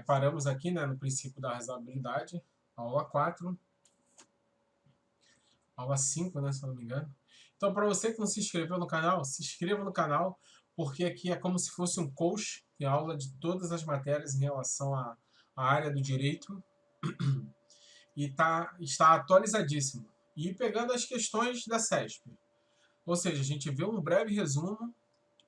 paramos aqui, né, no princípio da razoabilidade, aula 4, aula 5, né, se eu não me engano. Então, para você que não se inscreveu no canal, se inscreva no canal, porque aqui é como se fosse um coach, tem aula de todas as matérias em relação à área do direito, e está atualizadíssimo. E pegando as questões da CESP. Ou seja, a gente vê um breve resumo,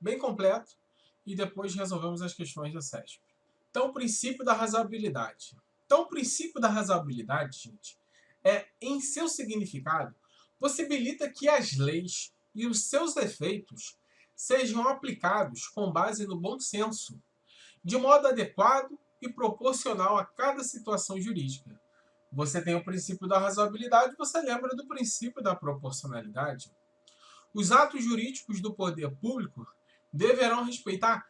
bem completo, e depois resolvemos as questões da CESP. Então, o princípio da razoabilidade. Então, o princípio da razoabilidade, gente, em seu significado, possibilita que as leis e os seus efeitos sejam aplicados com base no bom senso, de modo adequado e proporcional a cada situação jurídica. Você tem o princípio da razoabilidade, você lembra do princípio da proporcionalidade. Os atos jurídicos do poder público deverão respeitar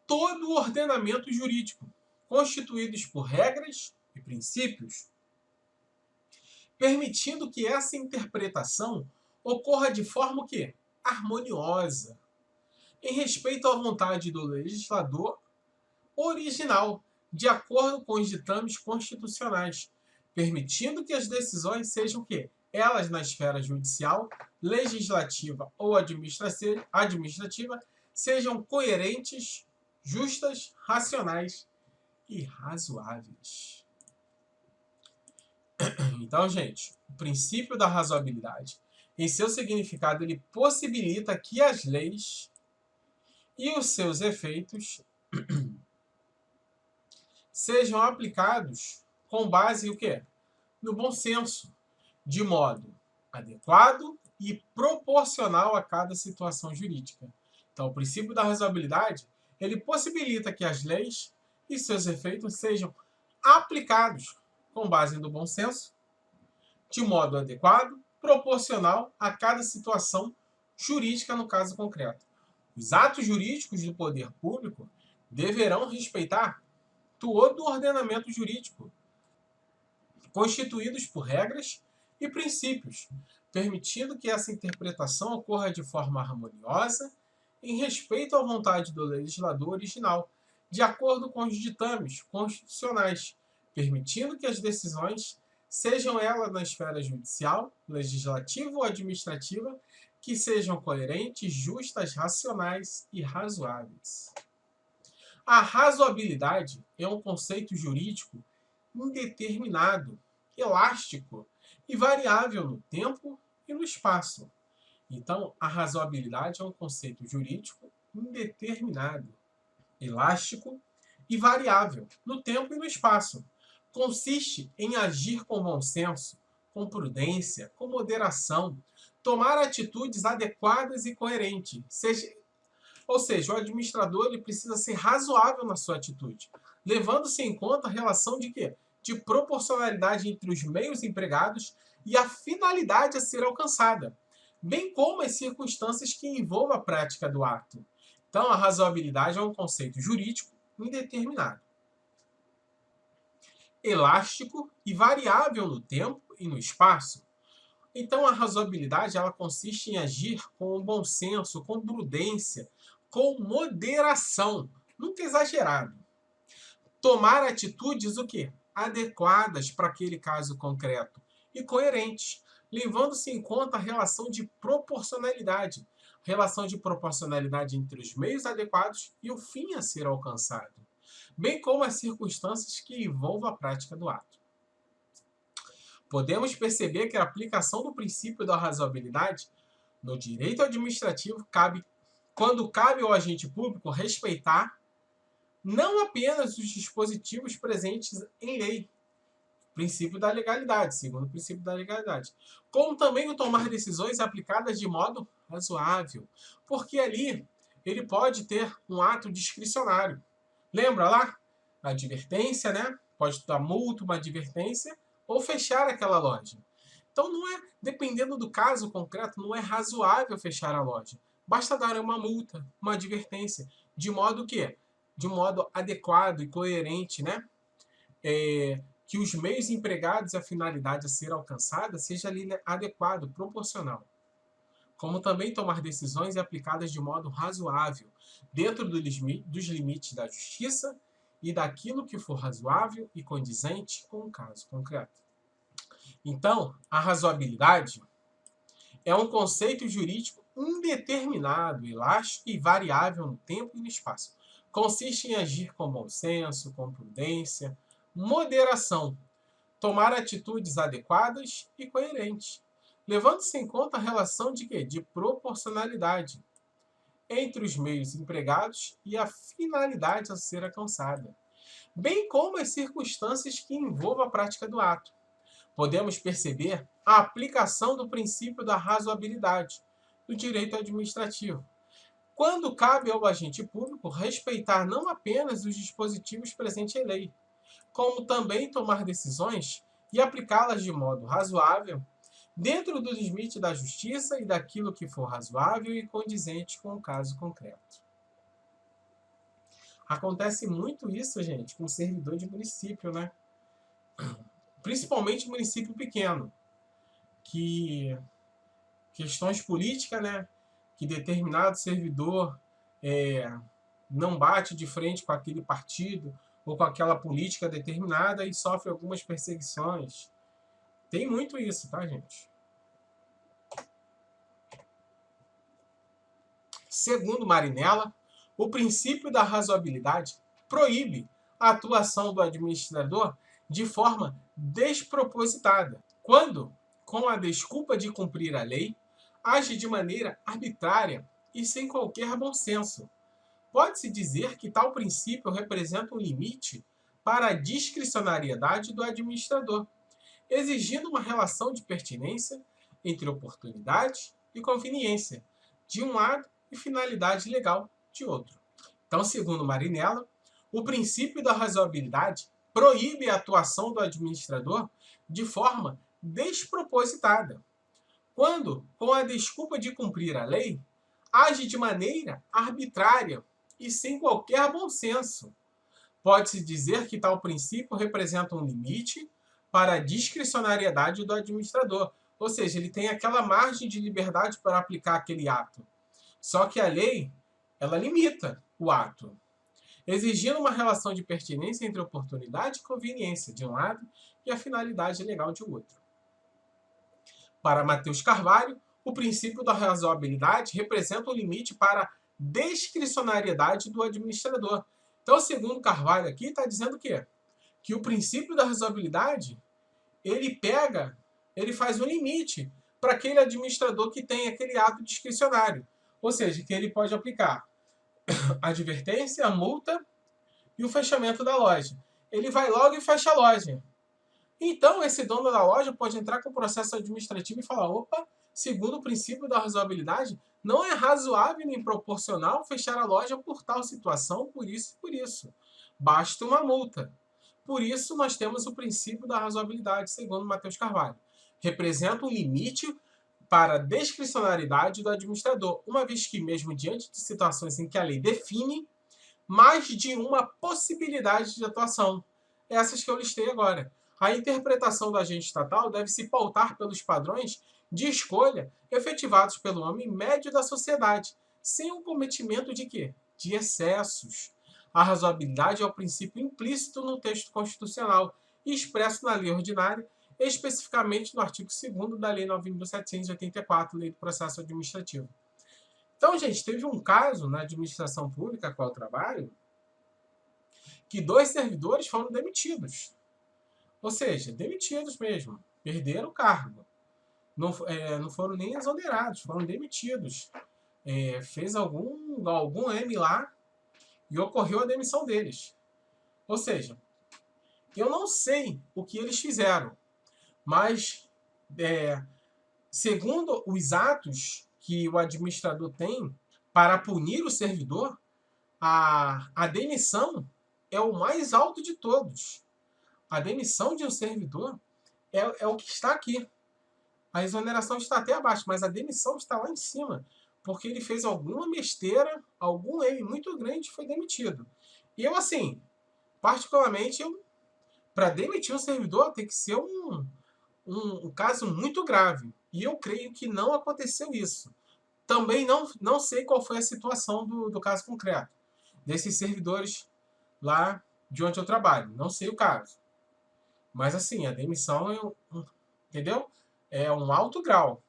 todo o ordenamento jurídico, constituídos por regras e princípios, permitindo que essa interpretação ocorra de forma que harmoniosa, em respeito à vontade do legislador original, de acordo com os ditames constitucionais, permitindo que as decisões sejam que elas na esfera judicial, legislativa ou administrativa sejam coerentes, justas, racionais e razoáveis. Então, gente, o princípio da razoabilidade, em seu significado, ele possibilita que as leis e os seus efeitos sejam aplicados com base em o quê? No bom senso, de modo adequado e proporcional a cada situação jurídica. Então, o princípio da razoabilidade, ele possibilita que as leis e seus efeitos sejam aplicados com base no bom senso, de modo adequado, proporcional a cada situação jurídica no caso concreto. Os atos jurídicos do poder público deverão respeitar todo o ordenamento jurídico, constituídos por regras e princípios, permitindo que essa interpretação ocorra de forma harmoniosa, em respeito à vontade do legislador original, de acordo com os ditames constitucionais, permitindo que as decisões, sejam elas na esfera judicial, legislativa ou administrativa, que sejam coerentes, justas, racionais e razoáveis. A razoabilidade é um conceito jurídico indeterminado, elástico e variável no tempo e no espaço. Então, a razoabilidade é um conceito jurídico indeterminado, elástico e variável no tempo e no espaço. Consiste em agir com bom senso, com prudência, com moderação, tomar atitudes adequadas e coerentes. Ou seja, o administrador ele precisa ser razoável na sua atitude, levando-se em conta a relação de quê? De proporcionalidade entre os meios empregados e a finalidade a ser alcançada, bem como as circunstâncias que envolvam a prática do ato. Então, a razoabilidade é um conceito jurídico indeterminado, elástico e variável no tempo e no espaço. Então, a razoabilidade ela consiste em agir com bom senso, com prudência, com moderação, nunca exagerado. Tomar atitudes o quê? Adequadas para aquele caso concreto e coerentes, levando-se em conta a relação de proporcionalidade entre os meios adequados e o fim a ser alcançado, bem como as circunstâncias que envolvam a prática do ato. Podemos perceber que a aplicação do princípio da razoabilidade no direito administrativo quando cabe ao agente público respeitar não apenas os dispositivos presentes em lei, princípio da legalidade, segundo o princípio da legalidade, como também o tomar decisões aplicadas de modo razoável, porque ali ele pode ter um ato discricionário. Lembra lá? A advertência, né? Pode dar multa, uma advertência, ou fechar aquela loja. Então, dependendo do caso concreto, não é razoável fechar a loja. Basta dar uma multa, uma advertência, de modo que, de modo adequado e coerente, né? Que os meios empregados e a finalidade a ser alcançada seja ali, né, adequado, proporcional. Como também tomar decisões aplicadas de modo razoável, dentro dos limites da justiça e daquilo que for razoável e condizente com o caso concreto. Então, a razoabilidade é um conceito jurídico indeterminado, elástico e variável no tempo e no espaço. Consiste em agir com bom senso, com prudência, moderação, tomar atitudes adequadas e coerentes, levando-se em conta a relação de quê? De proporcionalidade entre os meios empregados e a finalidade a ser alcançada, bem como as circunstâncias que envolvam a prática do ato. Podemos perceber a aplicação do princípio da razoabilidade no direito administrativo, quando cabe ao agente público respeitar não apenas os dispositivos presentes em lei, como também tomar decisões e aplicá-las de modo razoável, dentro do limite da justiça e daquilo que for razoável e condizente com o caso concreto. Acontece muito isso, gente, com servidor de município, né? Principalmente município pequeno, que questões políticas, né? Que determinado servidor não bate de frente com aquele partido ou com aquela política determinada e sofre algumas perseguições. Tem muito isso, tá, gente? Segundo Marinella, o princípio da razoabilidade proíbe a atuação do administrador de forma despropositada, quando, com a desculpa de cumprir a lei, age de maneira arbitrária e sem qualquer bom senso. Pode-se dizer que tal princípio representa um limite para a discricionariedade do administrador, exigindo uma relação de pertinência entre oportunidade e conveniência, de um lado, e finalidade legal, de outro. Então, segundo Marinella, o princípio da razoabilidade proíbe a atuação do administrador de forma despropositada, quando, com a desculpa de cumprir a lei, age de maneira arbitrária e sem qualquer bom senso. Pode-se dizer que tal princípio representa um limite para a discricionariedade do administrador, ou seja, ele tem aquela margem de liberdade para aplicar aquele ato. Só que a lei, ela limita o ato, exigindo uma relação de pertinência entre oportunidade e conveniência, de um lado, e a finalidade legal de outro. Para Matheus Carvalho, o princípio da razoabilidade representa um limite para a discricionariedade do administrador. Então, segundo Carvalho aqui, está dizendo o quê? Que o princípio da razoabilidade, ele faz um limite para aquele administrador que tem aquele ato discricionário. Ou seja, que ele pode aplicar a advertência, a multa e o fechamento da loja. Ele vai logo e fecha a loja. Então, esse dono da loja pode entrar com o processo administrativo e falar: opa, segundo o princípio da razoabilidade, não é razoável nem proporcional fechar a loja por tal situação, por isso e por isso. Basta uma multa. Por isso, nós temos o princípio da razoabilidade, segundo Matheus Carvalho. Representa um limite para a discricionariedade do administrador, uma vez que, mesmo diante de situações em que a lei define mais de uma possibilidade de atuação, essas que eu listei agora, a interpretação do agente estatal deve se pautar pelos padrões de escolha efetivados pelo homem médio da sociedade, sem o cometimento de quê? De excessos. A razoabilidade é o princípio implícito no texto constitucional e expresso na lei ordinária, especificamente no artigo 2º da Lei 9.784, Lei do Processo Administrativo. Então, gente, teve um caso na administração pública a qual eu trabalho, que 2 servidores foram demitidos. Ou seja, demitidos mesmo. Perderam o cargo. Não foram nem exonerados, foram demitidos. Fez algum M lá e ocorreu a demissão deles. Ou seja, eu não sei o que eles fizeram, mas segundo os atos que o administrador tem para punir o servidor, a demissão é o mais alto de todos. A demissão de um servidor é o que está aqui. A exoneração está até abaixo, mas a demissão está lá em cima, porque ele fez alguma besteira, algum erro muito grande e foi demitido. E eu, assim, particularmente, para demitir um servidor tem que ser um caso muito grave. E eu creio que não aconteceu isso. Também não sei qual foi a situação do caso concreto desses servidores lá de onde eu trabalho. Não sei o caso. Mas assim, a demissão entendeu? É um alto grau.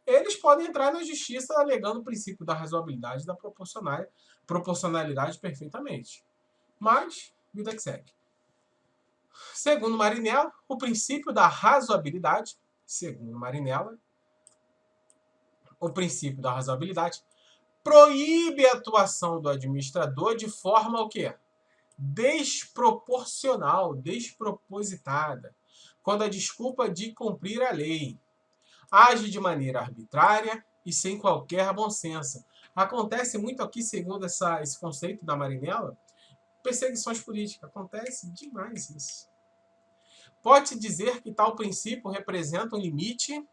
Eles podem entrar na justiça alegando o princípio da razoabilidade e da proporcionalidade perfeitamente. Mas, vida que segue. Segundo Marinella, o princípio da razoabilidade, segundo Marinella, o princípio da razoabilidade proíbe a atuação do administrador de forma o quê? Desproporcional, despropositada, quando a desculpa de cumprir a lei age de maneira arbitrária e sem qualquer bom senso. Acontece muito aqui, segundo esse conceito da Marinella, perseguições políticas. Acontece demais isso. Pode-se dizer que tal princípio representa um limite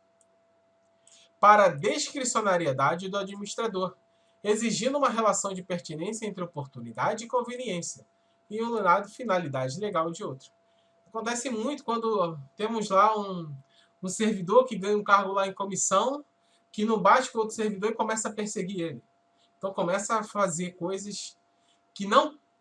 para a discricionariedade do administrador, exigindo uma relação de pertinência entre oportunidade e conveniência, e um lado finalidade legal de outro. Acontece muito quando temos lá um servidor que ganha um cargo lá em comissão, que não bate com outro servidor e começa a perseguir ele. Então começa a fazer coisas que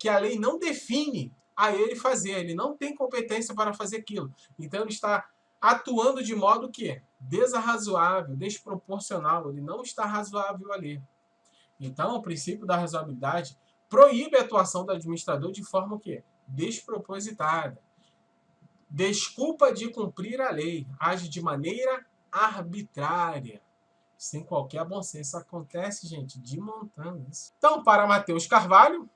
a lei não define a ele fazer. Ele não tem competência para fazer aquilo. Então ele está atuando de modo que desarrazoável, desproporcional. Ele não está razoável ali. Então o princípio da razoabilidade proíbe a atuação do administrador de forma o quê? Despropositada. Desculpa de cumprir a lei, age de maneira arbitrária, sem qualquer bom senso. Acontece, gente, de montão isso. Então, para Matheus Carvalho,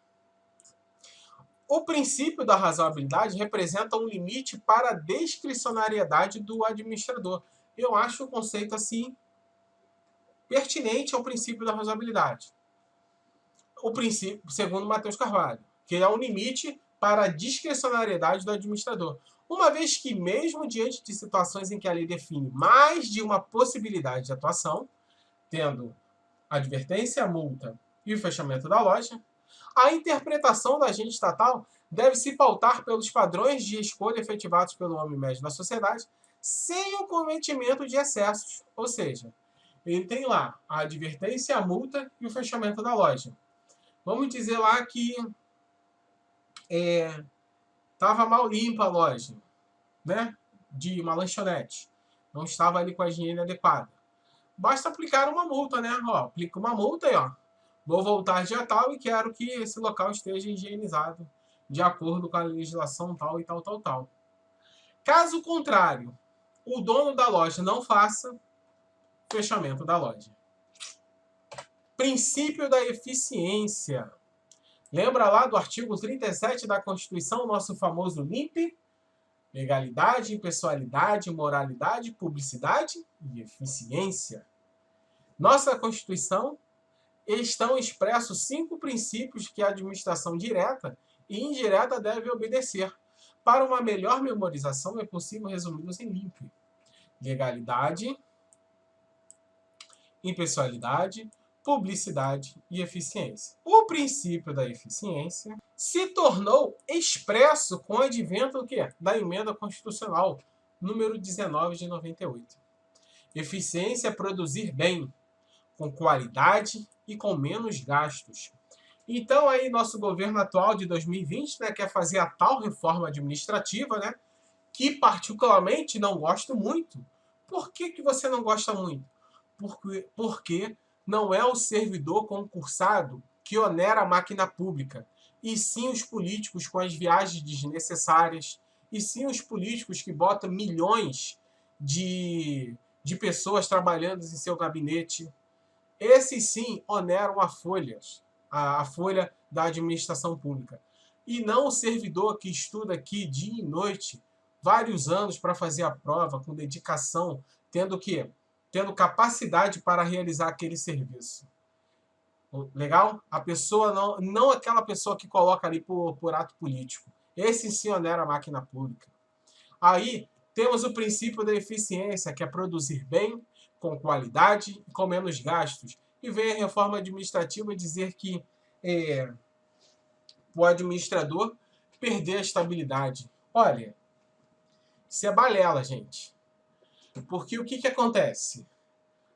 o princípio da razoabilidade representa um limite para a discricionariedade do administrador. Eu acho o conceito assim pertinente ao princípio da razoabilidade. O princípio, segundo Matheus Carvalho, que é um limite para a discricionariedade do administrador. Uma vez que, mesmo diante de situações em que a lei define mais de uma possibilidade de atuação, tendo advertência, multa e o fechamento da loja, a interpretação do agente estatal deve se pautar pelos padrões de escolha efetivados pelo homem médio da sociedade, sem o cometimento de excessos. Ou seja, ele tem lá a advertência, a multa e o fechamento da loja. Vamos dizer lá que estava mal limpa a loja, né? De uma lanchonete. Não estava ali com a higiene adequada. Basta aplicar uma multa, né? Ó, aplica uma multa aí, ó. Vou voltar dia tal e quero que esse local esteja higienizado de acordo com a legislação tal e tal, tal, tal. Caso contrário, o dono da loja não faça, fechamento da loja. Princípio da eficiência. Lembra lá do artigo 37 da Constituição, nosso famoso LIMP? Legalidade, impessoalidade, moralidade, publicidade e eficiência. Nossa Constituição estão expressos 5 princípios que a administração direta e indireta deve obedecer. Para uma melhor memorização, é possível resumi-los em LIMP. Legalidade, impessoalidade, publicidade e eficiência. O princípio da eficiência se tornou expresso com o advento do quê? Da emenda constitucional número 19 de 98. Eficiência é produzir bem, com qualidade e com menos gastos. Então aí nosso governo atual de 2020, né, quer fazer a tal reforma administrativa, né, que particularmente não gosto muito. Por que você não gosta muito? Porque não é o servidor concursado que onera a máquina pública, e sim os políticos com as viagens desnecessárias, e sim os políticos que botam milhões de pessoas trabalhando em seu gabinete. Esses sim oneram a folha da administração pública. E não o servidor que estuda aqui dia e noite, vários anos para fazer a prova, com dedicação, tendo capacidade para realizar aquele serviço. Legal? A pessoa não aquela pessoa que coloca ali por ato político. Esse sim onera a máquina pública. Aí temos o princípio da eficiência, que é produzir bem, com qualidade e com menos gastos. E vem a reforma administrativa dizer que o administrador perder a estabilidade. Olha, isso é balela, gente. Porque o que acontece?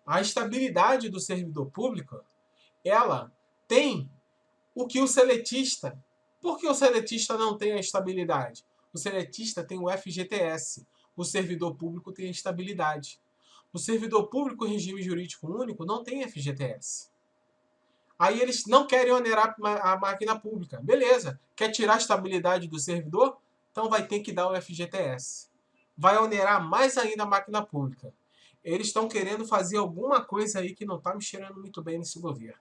A estabilidade do servidor público, ela tem o que o seletista Por que o seletista não tem a estabilidade? O seletista tem o FGTS. O servidor público tem a estabilidade. O servidor público em regime jurídico único não tem FGTS. Aí eles não querem onerar a máquina pública. Beleza. Quer tirar a estabilidade do servidor? Então vai ter que dar o FGTS. Vai onerar mais ainda a máquina pública. Eles estão querendo fazer alguma coisa aí que não está me cheirando muito bem nesse governo.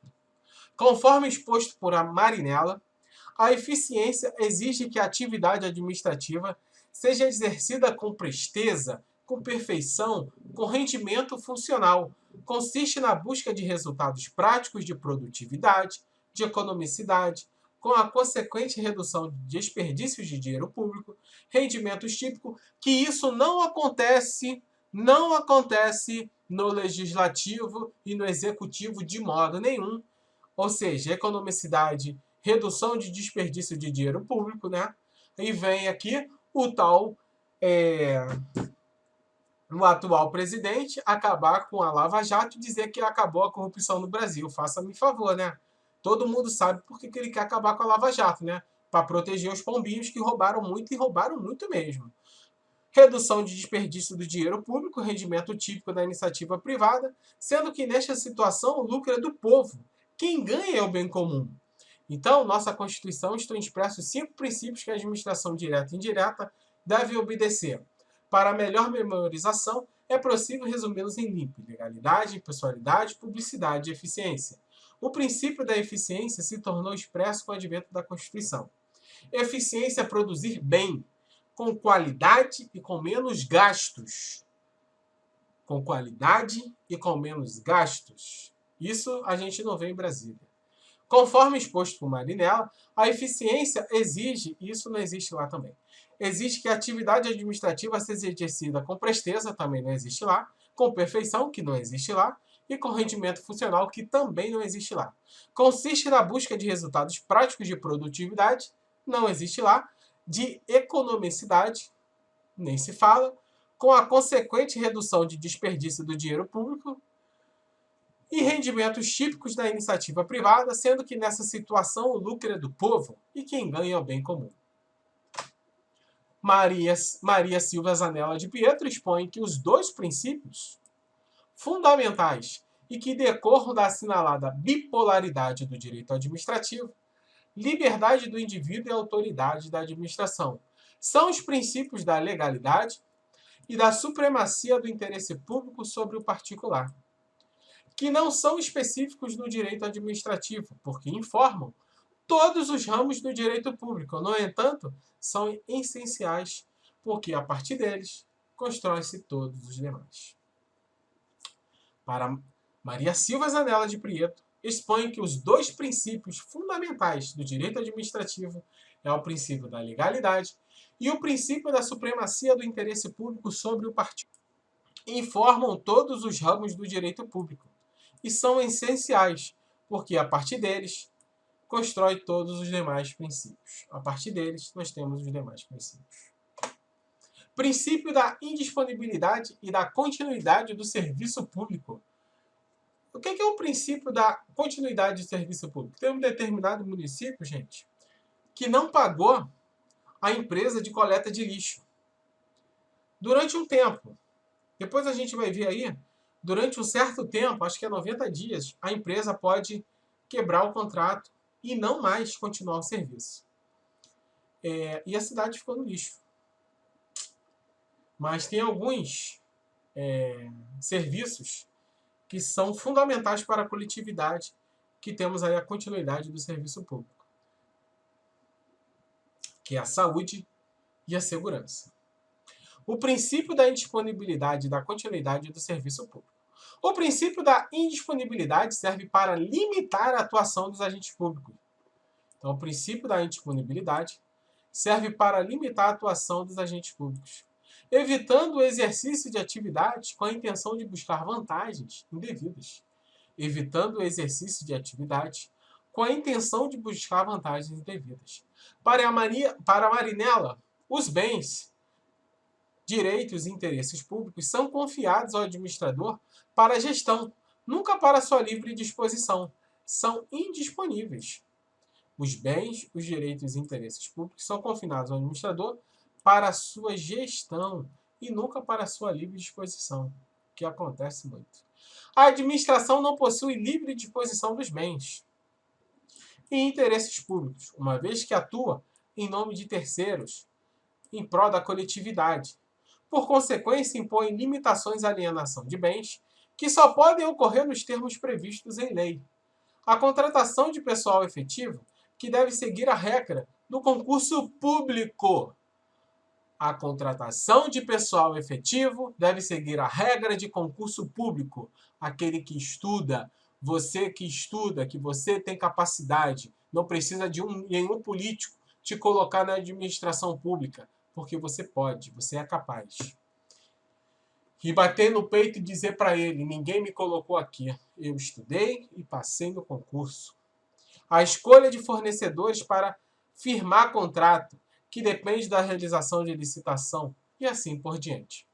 Conforme exposto por a Marinella, a eficiência exige que a atividade administrativa seja exercida com presteza, com perfeição, com rendimento funcional. Consiste na busca de resultados práticos de produtividade, de economicidade, com a consequente redução de desperdícios de dinheiro público, rendimentos típicos, que isso não acontece no legislativo e no executivo de modo nenhum. Ou seja, economicidade, redução de desperdício de dinheiro público, né? E vem aqui o tal, o atual presidente, acabar com a Lava Jato e dizer que acabou a corrupção no Brasil. Faça-me favor, né? Todo mundo sabe por que ele quer acabar com a Lava Jato, né? Para proteger os pombinhos que roubaram muito e roubaram muito mesmo. Redução de desperdício do dinheiro público, rendimento típico da iniciativa privada, sendo que nesta situação o lucro é do povo. Quem ganha é o bem comum. Então, nossa Constituição estão expressos 5 princípios que a administração direta e indireta deve obedecer. Para melhor memorização, é possível resumi-los em limpo: legalidade, impessoalidade, publicidade e eficiência. O princípio da eficiência se tornou expresso com o advento da Constituição. Eficiência é produzir bem, com qualidade e com menos gastos. Com qualidade e com menos gastos. Isso a gente não vê em Brasília. Conforme exposto por Marinella, a eficiência exige, e isso não existe lá também, exige que a atividade administrativa seja exercida com presteza, também não existe lá, com perfeição, que não existe lá, e com rendimento funcional, que também não existe lá. Consiste na busca de resultados práticos de produtividade, não existe lá, de economicidade, nem se fala, com a consequente redução de desperdício do dinheiro público, e rendimentos típicos da iniciativa privada, sendo que nessa situação o lucro é do povo e quem ganha é o bem comum. Maria Silva Zanella de Pietro expõe que os 2 princípios fundamentais e que decorram da assinalada bipolaridade do direito administrativo, liberdade do indivíduo e autoridade da administração, são os princípios da legalidade e da supremacia do interesse público sobre o particular, que não são específicos no direito administrativo, porque informam todos os ramos do direito público. No entanto, são essenciais, porque a partir deles constrói-se todos os demais. Para Maria Silva Zanella de Prieto, expõe que os 2 princípios fundamentais do direito administrativo é o princípio da legalidade e o princípio da supremacia do interesse público sobre o particular. Informam todos os ramos do direito público e são essenciais, porque a partir deles constrói todos os demais princípios. A partir deles, nós temos os demais princípios. Princípio da indisponibilidade e da continuidade do serviço público. O que é o princípio da continuidade do serviço público? Tem um determinado município, gente, que não pagou a empresa de coleta de lixo durante um tempo. Depois a gente vai ver aí, durante um certo tempo, acho que é 90 dias, a empresa pode quebrar o contrato e não mais continuar o serviço. E a cidade ficou no lixo. Mas tem alguns serviços que são fundamentais para a coletividade, que temos aí a continuidade do serviço público, que é a saúde e a segurança. O princípio da indisponibilidade e da continuidade do serviço público. O princípio da indisponibilidade serve para limitar a atuação dos agentes públicos. Então, o princípio da indisponibilidade serve para limitar a atuação dos agentes públicos, evitando o exercício de atividades com a intenção de buscar vantagens indevidas. Evitando o exercício de atividades com a intenção de buscar vantagens indevidas. Para Marinella, os bens, direitos e interesses públicos são confiados ao administrador para a gestão, nunca para sua livre disposição. São indisponíveis. Os bens, os direitos e interesses públicos são confinados ao administrador para a sua gestão e nunca para a sua livre disposição, que acontece muito. A administração não possui livre disposição dos bens e interesses públicos, uma vez que atua em nome de terceiros, em prol da coletividade. Por consequência, impõe limitações à alienação de bens que só podem ocorrer nos termos previstos em lei. A contratação de pessoal efetivo, que deve seguir a regra do concurso público. A contratação de pessoal efetivo deve seguir a regra de concurso público. Aquele que estuda, que você tem capacidade, não precisa de nenhum político te colocar na administração pública, porque você pode, você é capaz. E bater no peito e dizer para ele, ninguém me colocou aqui, eu estudei e passei no concurso. A escolha de fornecedores para firmar contrato, que depende da realização de licitação, e assim por diante.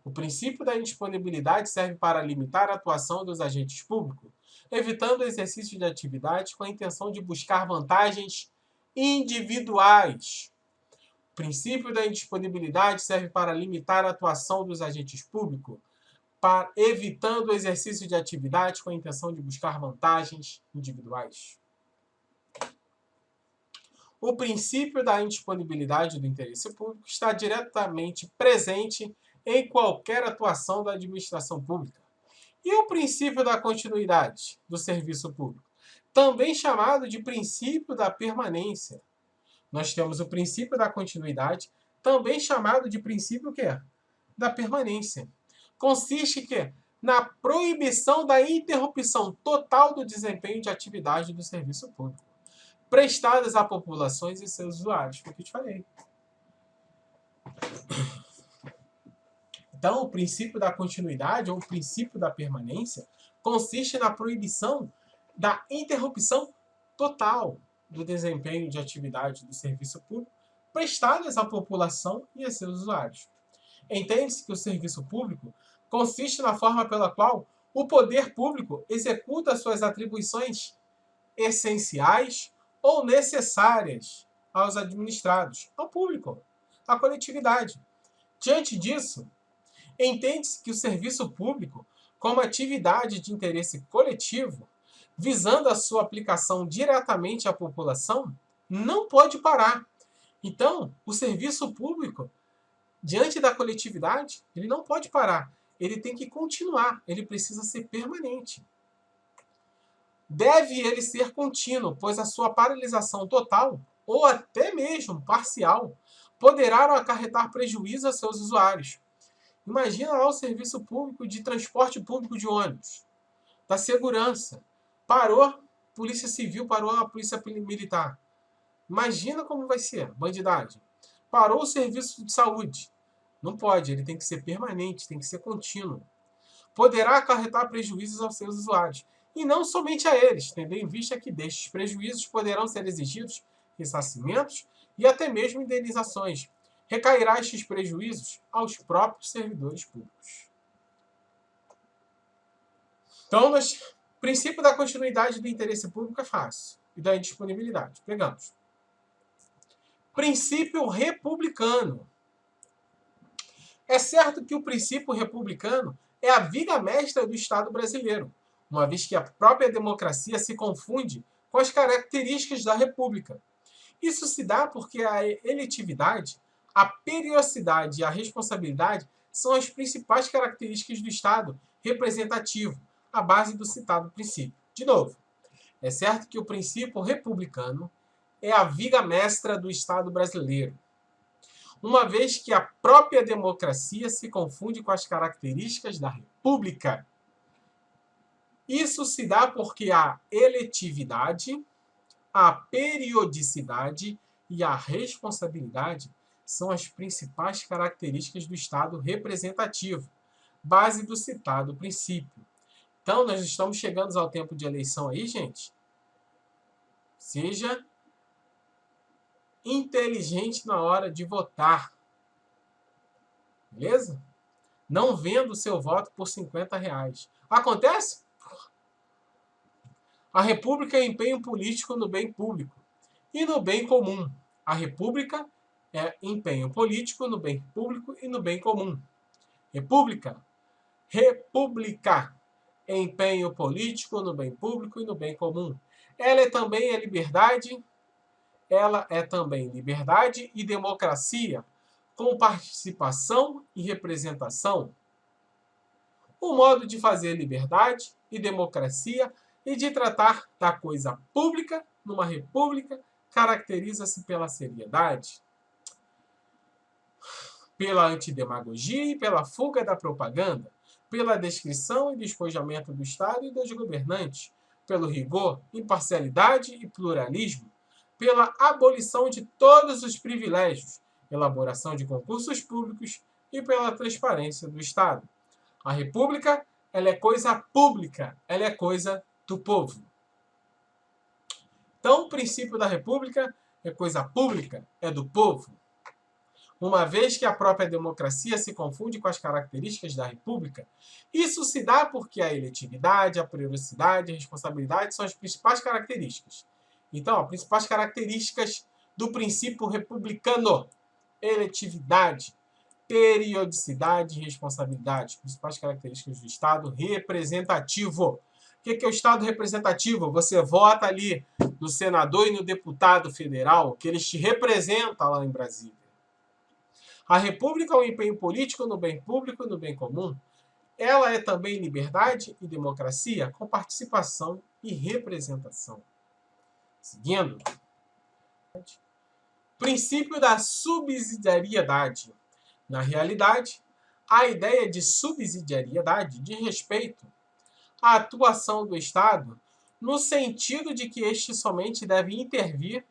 O princípio da indisponibilidade serve para limitar a atuação dos agentes públicos, evitando o exercício de atividades com a intenção de buscar vantagens individuais. O princípio da indisponibilidade serve para limitar a atuação dos agentes públicos, evitando o exercício de atividades com a intenção de buscar vantagens individuais. O princípio da indisponibilidade do interesse público está diretamente presente em qualquer atuação da administração pública. E o princípio da continuidade do serviço público, também chamado de princípio da permanência. Nós temos o princípio da continuidade, também chamado de princípio da permanência. Consiste na proibição da interrupção total do desempenho de atividade do serviço público, prestadas a populações e seus usuários. Foi o que eu te falei. Então, o princípio da continuidade, ou o princípio da permanência, consiste na proibição da interrupção total do desempenho de atividade do serviço público, prestadas à população e a seus usuários. Entende-se que o serviço público consiste na forma pela qual o poder público executa suas atribuições essenciais ou necessárias aos administrados, ao público, à coletividade. Diante disso, entende-se que o serviço público, como atividade de interesse coletivo, visando a sua aplicação diretamente à população, não pode parar. Então, o serviço público, diante da coletividade, ele não pode parar. Ele tem que continuar, ele precisa ser permanente. Deve ele ser contínuo, pois a sua paralisação total, ou até mesmo parcial, poderá acarretar prejuízo a seus usuários. Imagina lá o serviço público de transporte público de ônibus, da segurança. Parou, polícia civil, parou a polícia militar. Imagina como vai ser, bandidagem. Parou o serviço de saúde. Não pode, ele tem que ser permanente, tem que ser contínuo. Poderá acarretar prejuízos aos seus usuários. E não somente a eles, tendo em vista que destes prejuízos poderão ser exigidos ressarcimentos e até mesmo indenizações. Recairá estes prejuízos aos próprios servidores públicos. Então, o princípio da continuidade do interesse público é fácil, e da indisponibilidade. Pegamos. Princípio republicano. É certo que o princípio republicano é a viga mestra do Estado brasileiro, uma vez que a própria democracia se confunde com as características da república. Isso se dá porque a eletividade, a periodicidade e a responsabilidade são as principais características do Estado representativo, a base do citado princípio. De novo, é certo que o princípio republicano é a viga mestra do Estado brasileiro, uma vez que a própria democracia se confunde com as características da república. Isso se dá porque a eletividade, a periodicidade e a responsabilidade são as principais características do Estado representativo, base do citado princípio. Então, nós estamos chegando ao tempo de eleição aí, gente. Seja inteligente na hora de votar. Beleza? Não venda o seu voto por R$50. Acontece? A república é empenho político no bem público. e no bem comum. A república é empenho político no bem público e no bem comum. República, república, empenho político no bem público e no bem comum. Ela é também liberdade e democracia, com participação e representação. O modo de fazer liberdade e democracia e de tratar da coisa pública numa república caracteriza-se pela seriedade, pela antidemagogia e pela fuga da propaganda, pela descrição e despojamento do Estado e dos governantes, pelo rigor, imparcialidade e pluralismo, pela abolição de todos os privilégios, elaboração de concursos públicos e pela transparência do Estado. A República, ela é coisa pública, ela é coisa do povo. Então, o princípio da República é coisa pública, é do povo. Uma vez que a própria democracia se confunde com as características da República, isso se dá porque a eletividade, a periodicidade e a responsabilidade são as principais características. Então, as principais características do princípio republicano: eletividade, periodicidade e responsabilidade, principais características do Estado representativo. O que é o Estado representativo? Você vota ali no senador e no deputado federal, que eles te representam lá em Brasília. A República é um empenho político no bem público e no bem comum. Ela é também liberdade e democracia, com participação e representação. Seguindo. Princípio da subsidiariedade. Na realidade, a ideia de subsidiariedade diz respeito à atuação do Estado no sentido de que este somente deve intervir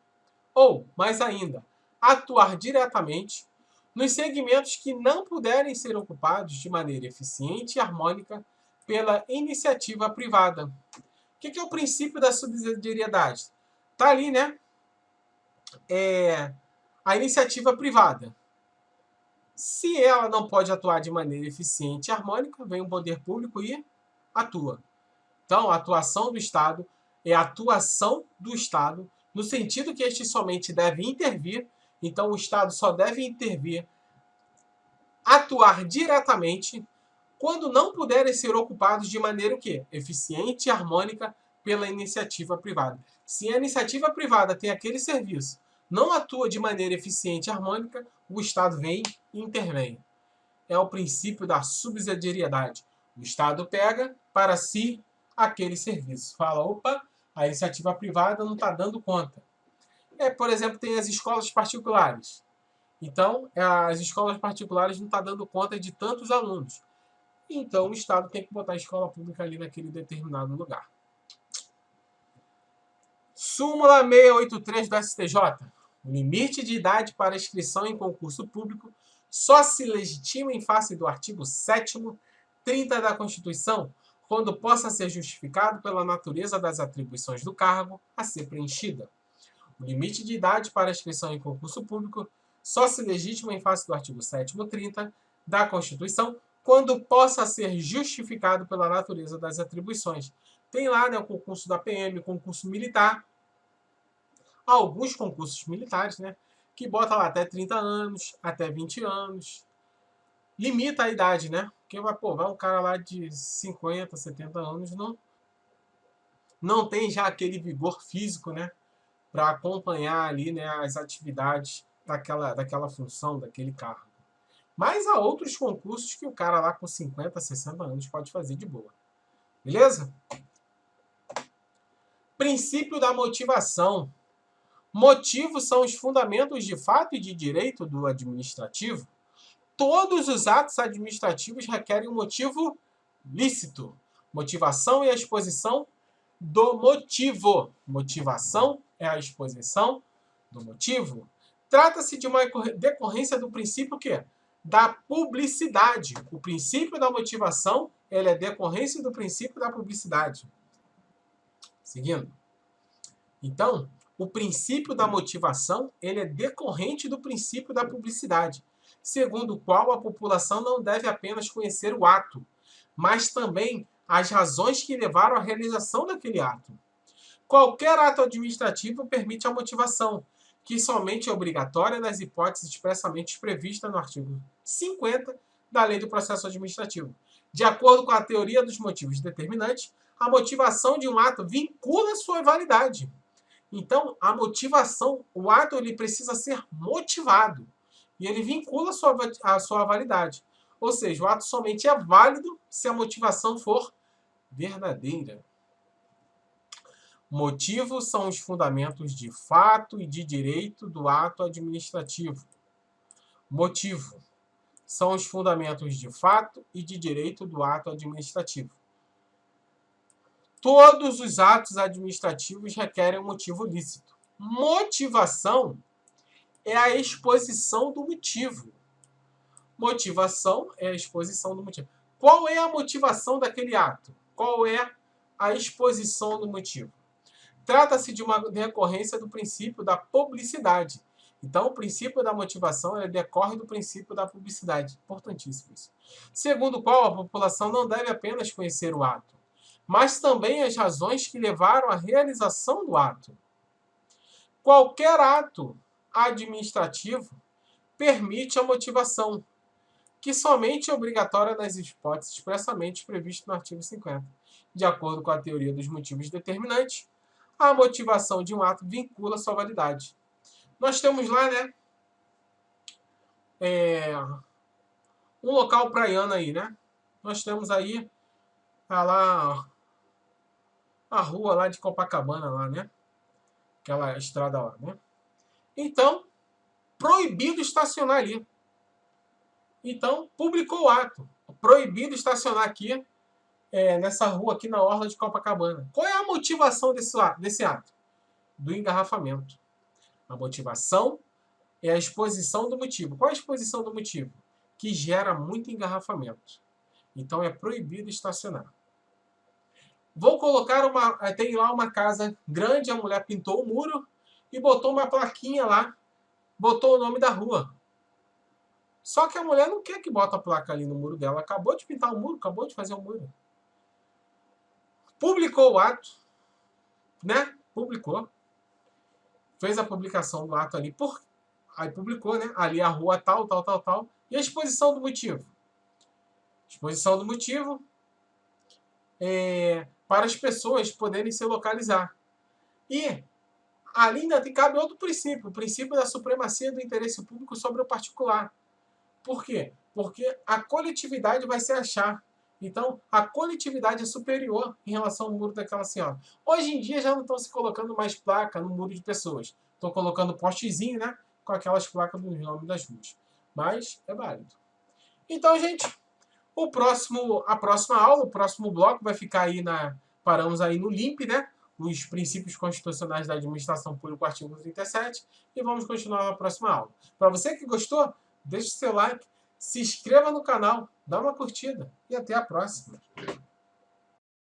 ou, mais ainda, atuar diretamente nos segmentos que não puderem ser ocupados de maneira eficiente e harmônica pela iniciativa privada. O que é o princípio da subsidiariedade? Está ali, né? A iniciativa privada. Se ela não pode atuar de maneira eficiente e harmônica, vem o poder público e atua. Então, a atuação do Estado é a atuação do Estado no sentido que este somente deve intervir. Então, o Estado só deve intervir, atuar diretamente, quando não puderem ser ocupados de maneira o quê? Eficiente e harmônica pela iniciativa privada. Se a iniciativa privada tem aquele serviço, não atua de maneira eficiente e harmônica, o Estado vem e intervém. É o princípio da subsidiariedade. O Estado pega para si aquele serviço. Fala, opa, a iniciativa privada não está dando conta. Por exemplo, tem as escolas particulares. Então, as escolas particulares não estão dando conta de tantos alunos. Então, o Estado tem que botar a escola pública ali naquele determinado lugar. Súmula 683 do STJ. O limite de idade para inscrição em concurso público só se legitima em face do artigo 7º, 30 da Constituição, quando possa ser justificado pela natureza das atribuições do cargo a ser preenchida. O limite de idade para inscrição em concurso público só se legitima em face do artigo 7º, 30 da Constituição, quando possa ser justificado pela natureza das atribuições. Tem lá, né, o concurso da PM, concurso militar, alguns concursos militares, né, que bota lá até 30 anos, até 20 anos. Limita a idade, né? Porque vai um cara lá de 50, 70 anos, não tem já aquele vigor físico, né, para acompanhar ali, né, as atividades daquela função, daquele cargo. Mas há outros concursos que o cara lá com 50, 60 anos pode fazer de boa. Beleza? Princípio da motivação. Motivos são os fundamentos de fato e de direito do administrativo. Todos os atos administrativos requerem um motivo lícito. Motivação é a exposição do motivo. Motivação é a exposição do motivo. Trata-se de uma decorrência do princípio que da publicidade. O princípio da motivação, ele é decorrência do princípio da publicidade. Seguindo. Então, o princípio da motivação, ele é decorrente do princípio da publicidade, segundo o qual a população não deve apenas conhecer o ato, mas também as razões que levaram à realização daquele ato. Qualquer ato administrativo permite a motivação, que somente é obrigatória nas hipóteses expressamente previstas no artigo 50 da Lei do Processo Administrativo. De acordo com a teoria dos motivos determinantes, a motivação de um ato vincula sua validade. Então, a motivação, o ato ele precisa ser motivado e ele vincula a sua validade. Ou seja, o ato somente é válido se a motivação for verdadeira. Motivos são os fundamentos de fato e de direito do ato administrativo. Motivo são os fundamentos de fato e de direito do ato administrativo. Todos os atos administrativos requerem um motivo lícito. Motivação é a exposição do motivo. Motivação é a exposição do motivo. Qual é a motivação daquele ato? Qual é a exposição do motivo? Trata-se de uma decorrência do princípio da publicidade. Então, o princípio da motivação decorre do princípio da publicidade. Importantíssimo isso. Segundo o qual a população não deve apenas conhecer o ato, mas também as razões que levaram à realização do ato. Qualquer ato administrativo permite a motivação, que somente é obrigatória nas hipóteses expressamente previstas no artigo 50. De acordo com a teoria dos motivos determinantes, a motivação de um ato vincula sua validade. Nós temos lá, né, um local praiano aí, né? Nós temos aí lá a rua lá de Copacabana lá, né? Aquela estrada lá, né? Então, proibido estacionar ali. Então, publicou o ato. Proibido estacionar aqui, nessa rua aqui na orla de Copacabana. Qual é a motivação desse ato? Do engarrafamento. A motivação é a exposição do motivo. Qual é a exposição do motivo? Que gera muito engarrafamento. Então, é proibido estacionar. Vou colocar tem lá uma casa grande, a mulher pintou o muro e botou uma plaquinha lá, botou o nome da rua. Só que a mulher não quer que bota a placa ali no muro dela. Acabou de pintar o muro, acabou de fazer o muro. Publicou o ato, né? Publicou. Fez a publicação do ato ali. Aí publicou, né? Ali a rua tal. E a exposição do motivo? Exposição do motivo para as pessoas poderem se localizar. E ali ainda cabe outro princípio, o princípio da supremacia do interesse público sobre o particular. Por quê? Porque a coletividade vai se achar. Então, a coletividade é superior em relação ao muro daquela senhora. Hoje em dia já não estão se colocando mais placa no muro de pessoas. Estão colocando postezinho, né? Com aquelas placas dos nomes das ruas. Mas é válido. Então, gente, a próxima aula, o próximo bloco vai ficar aí paramos aí no LIMP, né? Os princípios constitucionais da administração pública, artigo 37, e vamos continuar na próxima aula. Para você que gostou, deixe seu like, se inscreva no canal, dá uma curtida e até a próxima.